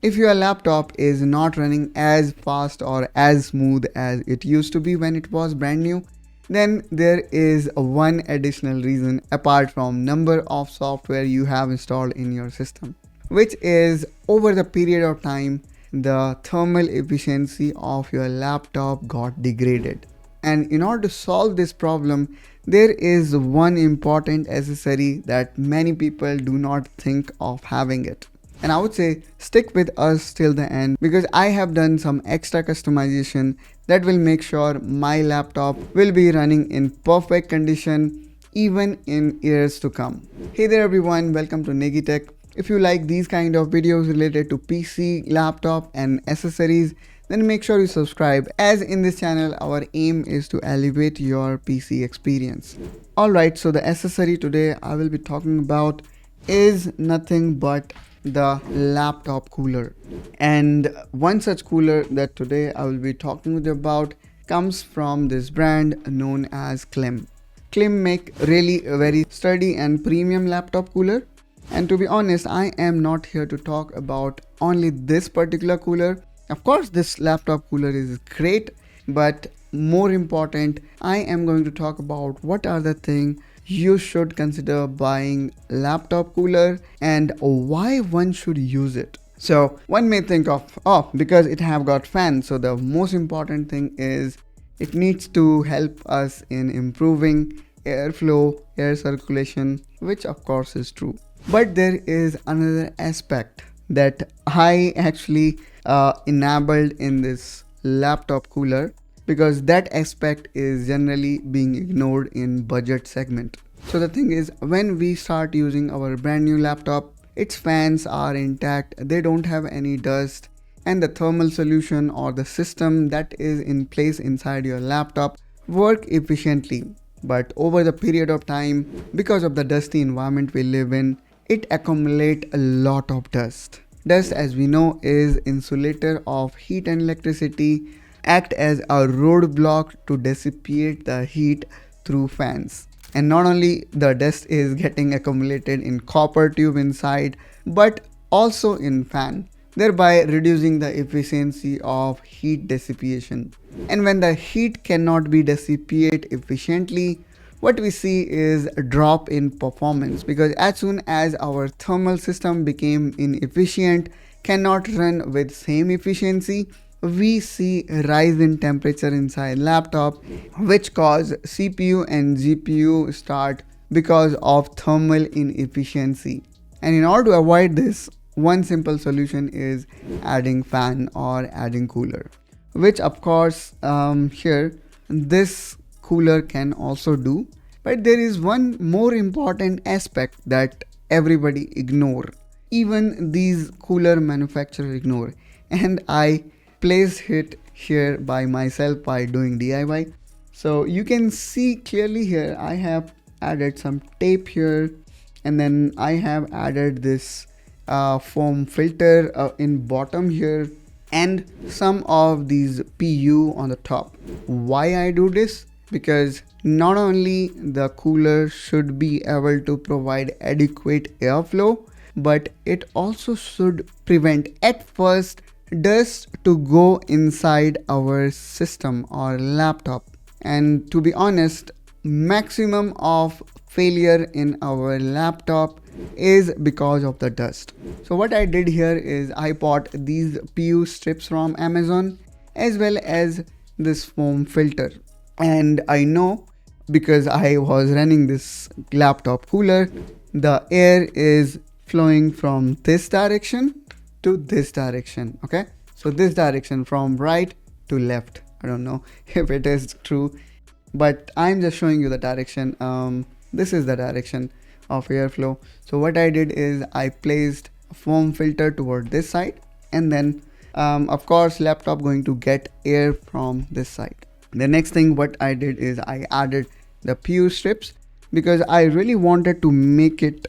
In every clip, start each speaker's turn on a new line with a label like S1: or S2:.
S1: If your laptop is not running as fast or as smooth as it used to be when it was brand new, then there is one additional reason apart from number of software you have installed in your system, which is over the period of time the thermal efficiency of your laptop got degraded. And in order to solve this problem, there is one important accessory that many people do not think of having it. And I would say stick with us till the end because I have done some extra customization that will make sure my laptop will be running in perfect condition even in years to come. Hey there everyone, welcome to Negitech. If you like these kind of videos related to PC, laptop and accessories, then make sure you subscribe, as in this channel our aim is to elevate your PC experience. Alright, so the accessory today I will be talking about is nothing but the laptop cooler. And one such cooler that today I will be talking with you about comes from this brand known as Kreo. Kreo make really a very sturdy and premium laptop cooler. And to be honest, I am not here to talk about only this particular cooler. Of course, this laptop cooler is great, but more important, I am going to talk about what are the things you should consider buying laptop cooler and why one should use it. So one may think of, oh, because it have got fan, so the most important thing is it needs to help us in improving airflow, air circulation, which of course is true. But there is another aspect that I actually enabled in this laptop cooler, because that aspect is generally being ignored in budget segment. So the thing is, when we start using our brand new laptop, its fans are intact, they don't have any dust, and the thermal solution or the system that is in place inside your laptop work efficiently. But over the period of time, because of the dusty environment we live in, it accumulates a lot of dust. Dust, as we know, is insulator of heat and electricity, act as a roadblock to dissipate the heat through fans. And not only the dust is getting accumulated in copper tube inside, but also in fan, thereby reducing the efficiency of heat dissipation. And when the heat cannot be dissipated efficiently, what we see is a drop in performance, because as soon as our thermal system became inefficient, cannot run with same efficiency, we see a rise in temperature inside laptop, which cause CPU and GPU start because of thermal inefficiency. And in order to avoid this, one simple solution is adding fan or adding cooler, which of course here this cooler can also do. But there is one more important aspect that everybody ignore, even these cooler manufacturers ignore, and I placed it here by myself by doing DIY. So you can see clearly here I have added some tape here, and then I have added this foam filter in bottom here, and some of these PU on the top. Why I do this? Because not only the cooler should be able to provide adequate airflow, but it also should prevent at first dust to go inside our system or laptop. And to be honest, maximum of failure in our laptop is because of the dust. So what I did here is I bought these PU strips from Amazon as well as this foam filter. And I know, because I was running this laptop cooler, the air is flowing from this direction to this direction. Okay, so this direction from right to left. I don't know if it is true, but I'm just showing you the direction. This is the direction of airflow. So what I did is I placed a foam filter toward this side, and then of course laptop going to get air from this side. The next thing what I did is I added the PU strips because I really wanted to make it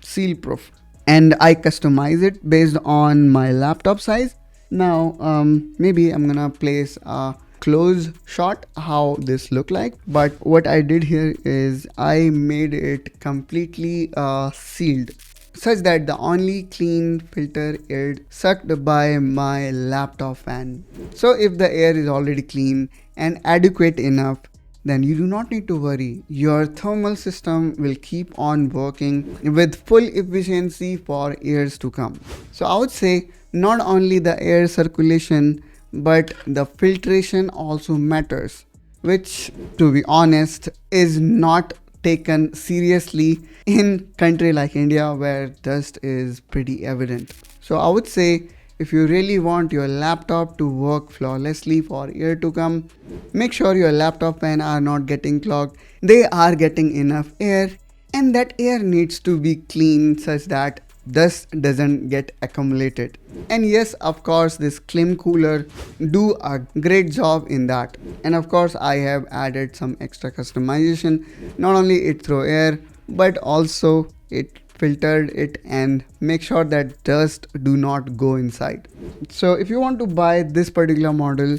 S1: seal proof, and I customize it based on my laptop size. Now maybe I'm gonna place a close shot how this look like, but what I did here is I made it completely sealed. such that the only clean filter air sucked by my laptop fan. So if the air is already clean and adequate enough, then you do not need to worry. Your thermal system will keep on working with full efficiency for years to come. So I would say not only the air circulation but the filtration also matters, which to be honest is not taken seriously in country like India where dust is pretty evident. So I would say if you really want your laptop to work flawlessly for year to come, make sure your laptop fan are not getting clogged. They are getting enough air, and that air needs to be clean such that dust doesn't get accumulated. And yes, of course, this Klim cooler do a great job in that. And of course, I have added some extra customization. Not only it throw air, but also it filtered it and make sure that dust do not go inside. So if you want to buy this particular model,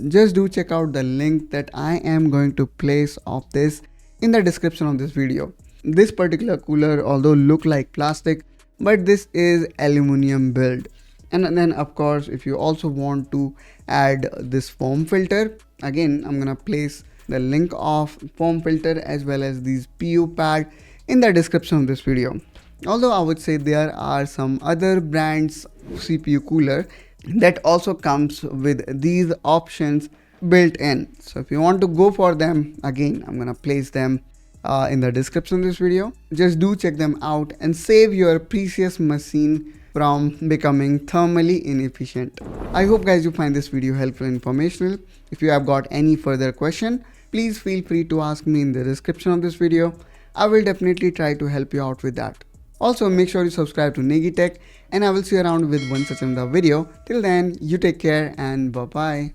S1: just do check out the link that I am going to place of this in the description of this video. This particular cooler although look like plastic, but this is aluminum build. And then of course if you also want to add this foam filter, again I'm gonna place the link of foam filter as well as these PU pad in the description of this video. Although I would say there are some other brands CPU cooler that also comes with these options built in. So if you want to go for them, again I'm gonna place them in the description of this video. Just do check them out and save your precious machine from becoming thermally inefficient. I hope guys you find this video helpful and informational. If you have got any further question, please feel free to ask me in the description of this video. I will definitely try to help you out with that. Also make sure you subscribe to Negitech, and I will see you around with one such another video. Till then, you take care and bye bye.